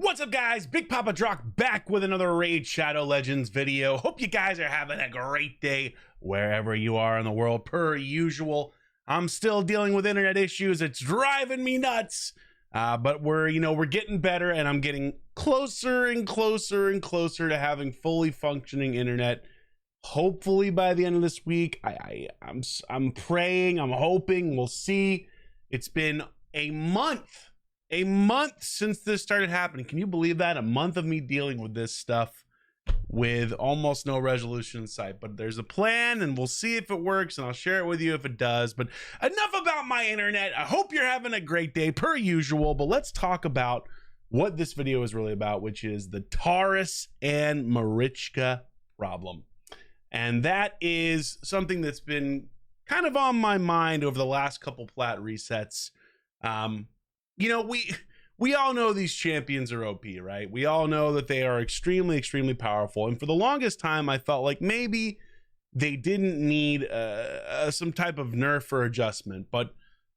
What's up, guys? Big Papa Drock back with another Raid Shadow Legends video. Hope you guys are having a great day wherever you are in the world. Per usual, I'm still dealing with internet issues. It's driving me nuts. But we're getting better, and I'm getting closer and closer and closer to having fully functioning internet. Hopefully by the end of this week. I'm praying, I'm hoping, we'll see. It's been a month since this started happening. Can you believe that? A month of me dealing with this stuff with almost no resolution in sight. But there's a plan, and we'll see if it works, and I'll share it with you if it does. But enough about my internet. I hope you're having a great day per usual. But let's talk about what this video is really about, which is the Taurus and Marichka problem. And that is something that's been kind of on my mind over the last couple plat resets. You know, we all know these champions are OP, right? We all know that they are extremely, extremely powerful. And for the longest time, I felt like maybe they didn't need some type of nerf or adjustment. But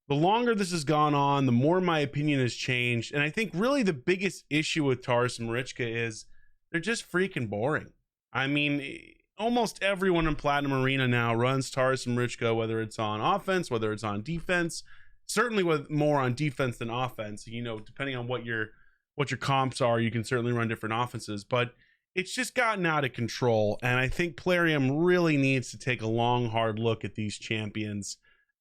the longer this has gone on, the more my opinion has changed. And I think really the biggest issue with Taurus and Marichka is they're just freaking boring. I mean, almost everyone in Platinum Arena now runs Taurus and Marichka, whether it's on offense, whether it's on defense. Certainly with more on defense than offense. You know, depending on what your comps are, you can certainly run different offenses, but it's just gotten out of control. And I think Plarium really needs to take a long, hard look at these champions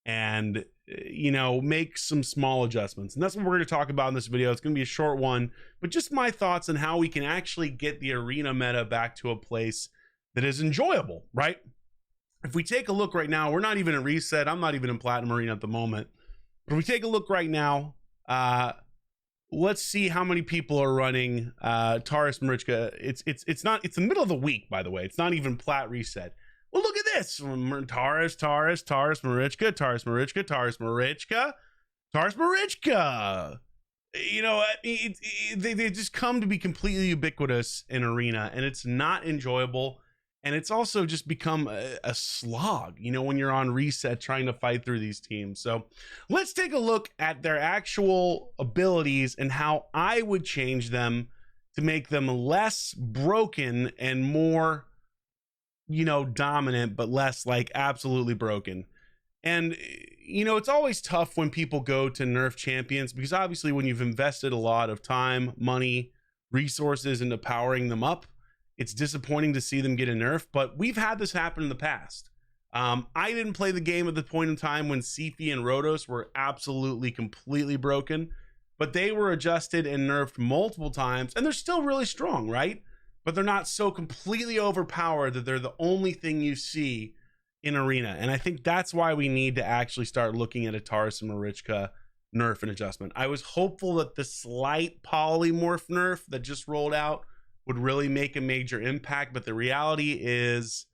and, you know, make some small adjustments. And that's what we're going to talk about in this video. It's going to be a short one, but just my thoughts on how we can actually get the arena meta back to a place that is enjoyable, right? If we take a look right now, we're not even in reset. I'm not even in Platinum Arena at the moment. But if we take a look right now, let's see how many people are running Taurus Marichka. It's the middle of the week, by the way. It's not even plat reset. Well, look at this. Taurus Marichka, Taurus Marichka, Taurus Marichka, Taurus Marichka. You know, they just come to be completely ubiquitous in arena, and it's not enjoyable. And it's also just become a slog, you know, when you're on reset trying to fight through these teams. So let's take a look at their actual abilities and how I would change them to make them less broken and more, you know, dominant, but less like absolutely broken. And, you know, it's always tough when people go to nerf champions, because obviously when you've invested a lot of time, money, resources into powering them up, it's disappointing to see them get a nerf, but we've had this happen in the past. I didn't play the game at the point in time when Sifi and Rhodos were absolutely, completely broken, but they were adjusted and nerfed multiple times, and they're still really strong, right? But they're not so completely overpowered that they're the only thing you see in arena. And I think that's why we need to actually start looking at a Taurus and Marichka nerf and adjustment. I was hopeful that the slight polymorph nerf that just rolled out would really make a major impact, but the reality is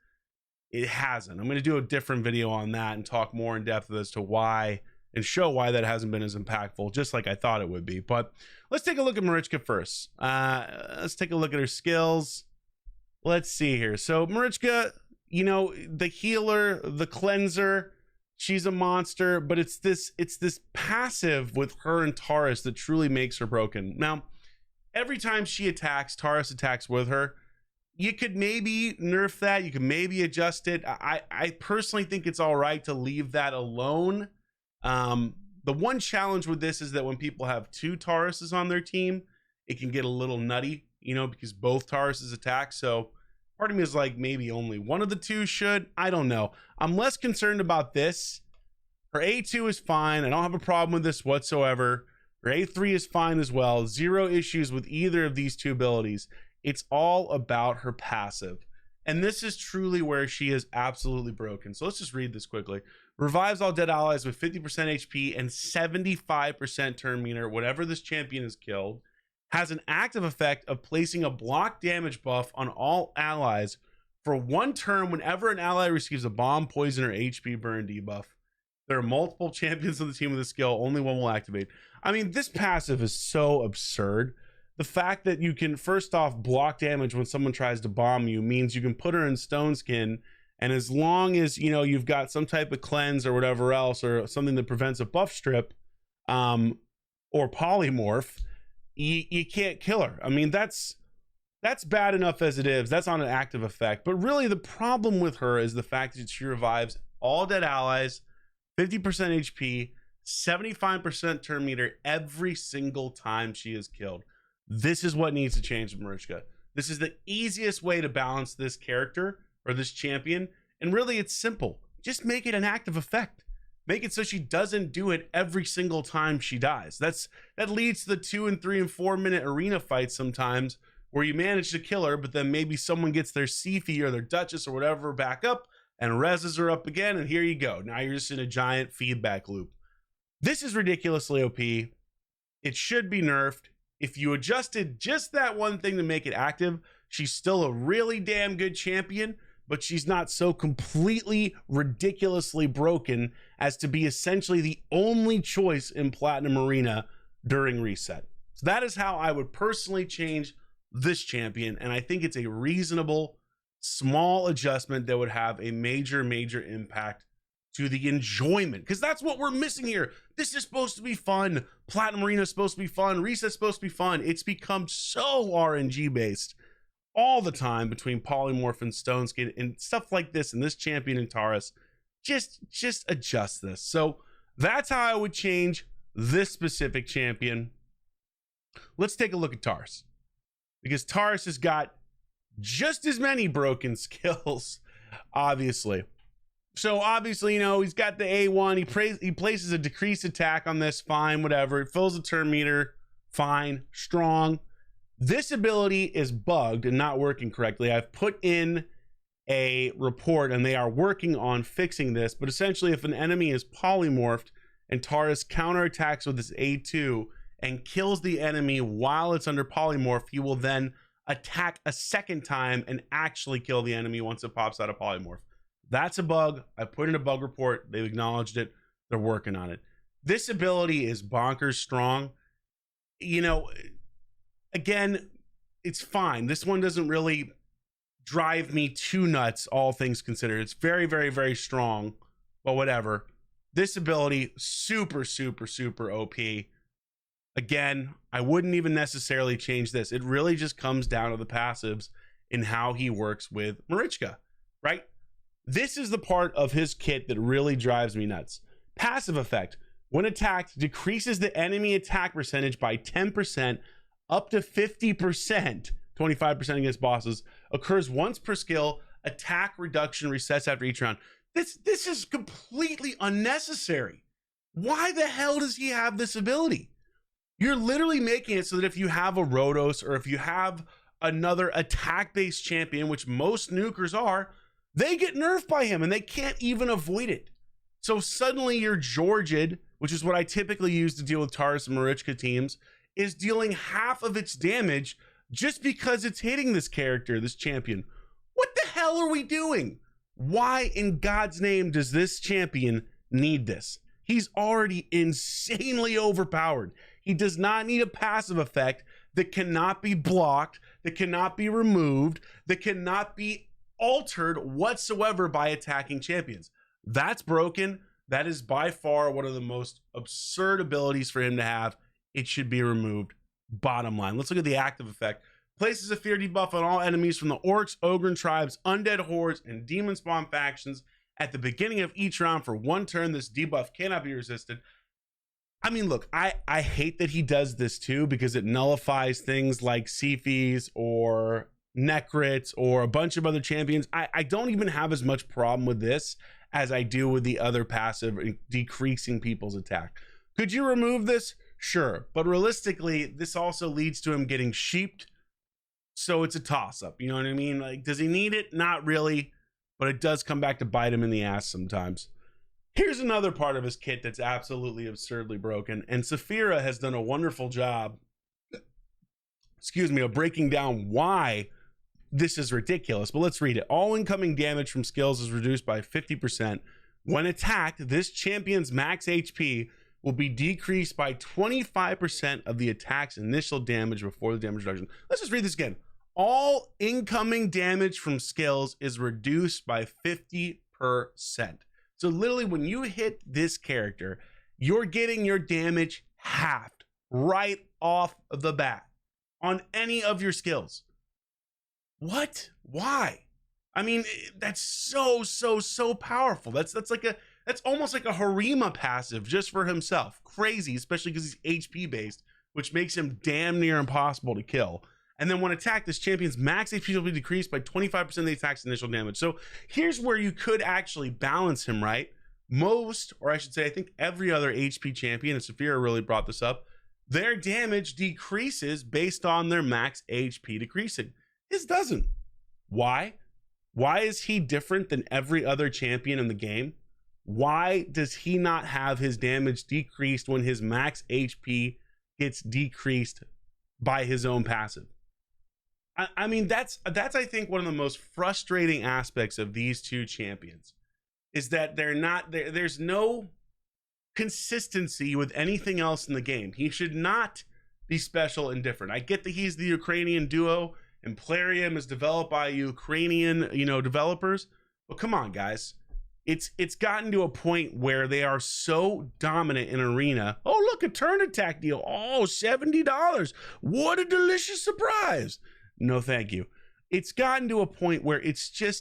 it hasn't. I'm going to do a different video on that and talk more in depth as to why and show why that hasn't been as impactful, just like I thought it would be. But let's take a look at Marichka first. Let's take a look at her skills. Let's see here. So Marichka, you know, the healer, the cleanser, she's a monster, but it's this passive with her and Taurus that truly makes her broken. Now, every time she attacks, Taurus attacks with her. You could maybe nerf that. You could maybe adjust it. I personally think it's all right to leave that alone. The one challenge with this is that when people have two Tauruses on their team, it can get a little nutty, you know, because both Tauruses attack. So part of me is like, maybe only one of the two should. I don't know. I'm less concerned about this. Her A2 is fine. I don't have a problem with this whatsoever. Her A3 is fine as well. Zero issues with either of these two abilities. It's all about her passive. And this is truly where she is absolutely broken. So let's just read this quickly. Revives all dead allies with 50% HP and 75% turn meter whenever this champion is killed. Has an active effect of placing a block damage buff on all allies for one turn whenever an ally receives a bomb, poison, or HP burn debuff. There are multiple champions on the team with this skill. Only one will activate. I mean, this passive is so absurd. The fact that you can, first off, block damage when someone tries to bomb you means you can put her in stone skin, and as long as, you know, you've got some type of cleanse or whatever else, or something that prevents a buff strip or polymorph, you can't kill her. I mean, that's bad enough as it is. That's on an active effect. But really, the problem with her is the fact that she revives all dead allies, 50% HP, 75% turn meter every single time she is killed. This is what needs to change with Marichka. This is the easiest way to balance this character or this champion. And really, it's simple. Just make it an active effect. Make it so she doesn't do it every single time she dies. That leads to the 2 and 3 and 4 minute arena fights sometimes where you manage to kill her, but then maybe someone gets their Sifi or their Duchess or whatever back up and reses her up again, and here you go. Now you're just in a giant feedback loop. This is ridiculously OP. It should be nerfed. If you adjusted just that one thing to make it active, she's still a really damn good champion, but she's not so completely ridiculously broken as to be essentially the only choice in Platinum Arena during reset. So that is how I would personally change this champion, and I think it's a reasonable, small adjustment that would have a major impact to the enjoyment, because that's what we're missing here. This is supposed to be fun. Platinum Arena is supposed to be fun. Reset's supposed to be fun. It's become so RNG based all the time between Polymorph and Stone Skin and stuff like this, and this champion in Taurus. Just adjust this. So that's how I would change this specific champion. Let's take a look at Taurus, because Taurus has got just as many broken skills, obviously. So obviously, you know, he's got the A1. He places a decreased attack on this. Fine, whatever. It fills the turn meter. Fine, strong. This ability is bugged and not working correctly. I've put in a report and they are working on fixing this. But essentially, if an enemy is polymorphed and Taurus counterattacks with his A2 and kills the enemy while it's under polymorph, he will then attack a second time and actually kill the enemy once it pops out of polymorph. That's a bug. I put in a bug report. They've acknowledged it. They're working on it. This ability is bonkers strong. You know, again, it's fine. This one doesn't really drive me too nuts, all things considered. It's very strong, but whatever. This ability, super OP. Again, I wouldn't even necessarily change this. It really just comes down to the passives and how he works with Marichka, right? This is the part of his kit that really drives me nuts. Passive effect. When attacked, decreases the enemy attack percentage by 10% up to 50%, 25% against bosses. Occurs once per skill. Attack reduction resets after each round. This is completely unnecessary. Why the hell does he have this ability? You're literally making it so that if you have a Rhodos or if you have another attack-based champion, which most nukers are, they get nerfed by him and they can't even avoid it. So suddenly your Georgid, which is what I typically use to deal with Taurus and Marichka teams, is dealing half of its damage just because it's hitting this character, this champion. What the hell are we doing? Why in God's name does this champion need this? He's already insanely overpowered. He does not need a passive effect that cannot be blocked, that cannot be removed, that cannot be altered whatsoever by attacking champions. That's broken. That is by far one of the most absurd abilities for him to have. It should be removed. Bottom line. Let's look at the active effect. Places a fear debuff on all enemies from the Orcs, Ogryn tribes, Undead hordes, and Demon Spawn factions at the beginning of each round for 1 turn. This debuff cannot be resisted. I mean, look, I hate that he does this too, because it nullifies things like Sifis or Necrits or a bunch of other champions. I don't even have as much problem with this as I do with the other passive decreasing people's attack. Could you remove this? Sure, but realistically, this also leads to him getting sheeped, so it's a toss-up. You know what I mean? Like, does he need it? Not really, but it does come back to bite him in the ass sometimes. Here's another part of his kit that's absolutely absurdly broken, and Saphira has done a wonderful job, of breaking down why this is ridiculous. But let's read it. All incoming damage from skills is reduced by 50%. When attacked, this champion's max HP will be decreased by 25% of the attack's initial damage before the damage reduction. Let's just read this again. All incoming damage from skills is reduced by 50%. So literally when you hit this character, you're getting your damage halved right off the bat on any of your skills. What? Why? I mean, that's so powerful. That's almost like a Harima passive just for himself. Crazy, especially because he's HP based, which makes him damn near impossible to kill. And then when attacked, this champion's max HP will be decreased by 25% of the attack's initial damage. So here's where you could actually balance him, right? Most, or I should say, I think every other HP champion, and Saphira really brought this up, their damage decreases based on their max HP decreasing. His doesn't. Why? Why is he different than every other champion in the game? Why does he not have his damage decreased when his max HP gets decreased by his own passive? I mean, that's I think one of the most frustrating aspects of these two champions is that there's no consistency with anything else in the game. He should not be special and different. I get that he's the Ukrainian duo and Plarium is developed by Ukrainian, developers, but come on, guys. It's gotten to a point where they are so dominant in arena. Oh, look, a turn attack deal. Oh, $70. What a delicious surprise. No, thank you. It's gotten to a point where it's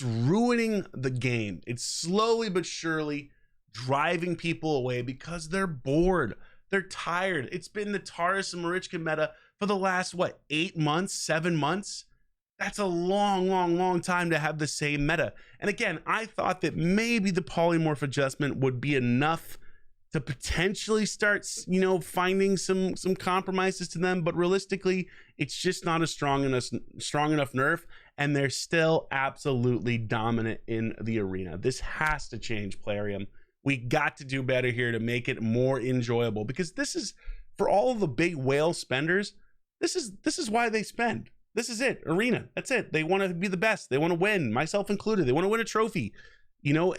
ruining the game. It's slowly but surely driving people away because they're bored. They're tired. It's been the Taurus and Marichka meta for the last, 8 months, 7 months? That's a long time to have the same meta. And again, I thought that maybe the polymorph adjustment would be enough to potentially start, finding some compromises to them, but realistically, it's just not a strong enough nerf, and they're still absolutely dominant in the arena. This has to change, Plarium. We got to do better here to make it more enjoyable, because this is, for all of the big whale spenders, this is why they spend. This is it. Arena. That's it. They want to be the best. They want to win, myself included. They want to win a trophy. You're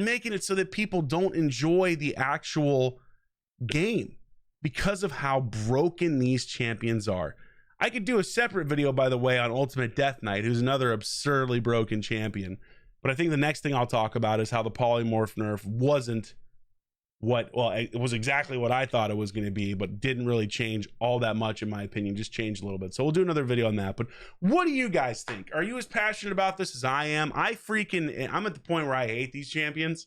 making it so that people don't enjoy the actual game because of how broken these champions are. I could do a separate video, by the way, on Ultimate Death Knight, who's another absurdly broken champion. But I think the next thing I'll talk about is how the polymorph nerf wasn't it was exactly what I thought it was going to be, but didn't really change all that much, in my opinion. Just changed a little bit. So we'll do another video on that. But what do you guys think? Are you as passionate about this as I am? I'm at the point where I hate these champions,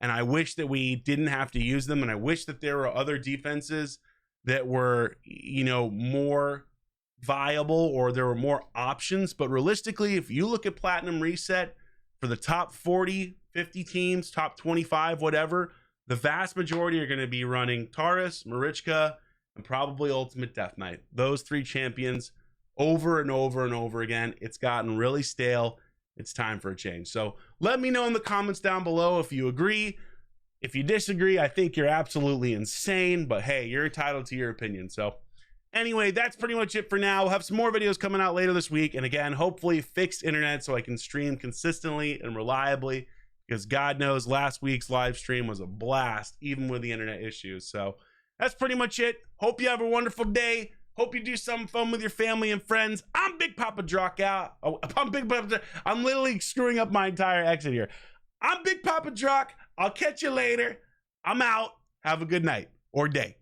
and I wish that we didn't have to use them, and I wish that there were other defenses that were, more viable, or there were more options. But realistically, if you look at Platinum Reset, for the top 40, 50 teams, top 25, whatever, the vast majority are going to be running Taurus, Marichka, and probably Ultimate Death Knight. Those three champions over and over and over again. It's gotten really stale. It's time for a change. So let me know in the comments down below if you agree. If you disagree, I think you're absolutely insane, but hey, you're entitled to your opinion. So anyway, that's pretty much it for now. We'll have some more videos coming out later this week. And again, hopefully fixed internet so I can stream consistently and reliably, because God knows last week's live stream was a blast, even with the internet issues. So that's pretty much it. Hope you have a wonderful day. Hope you do something fun with your family and friends. I'm Big Papa Drock out. Oh, I'm literally screwing up my entire exit here. I'm Big Papa Drock. I'll catch you later. I'm out. Have a good night or day.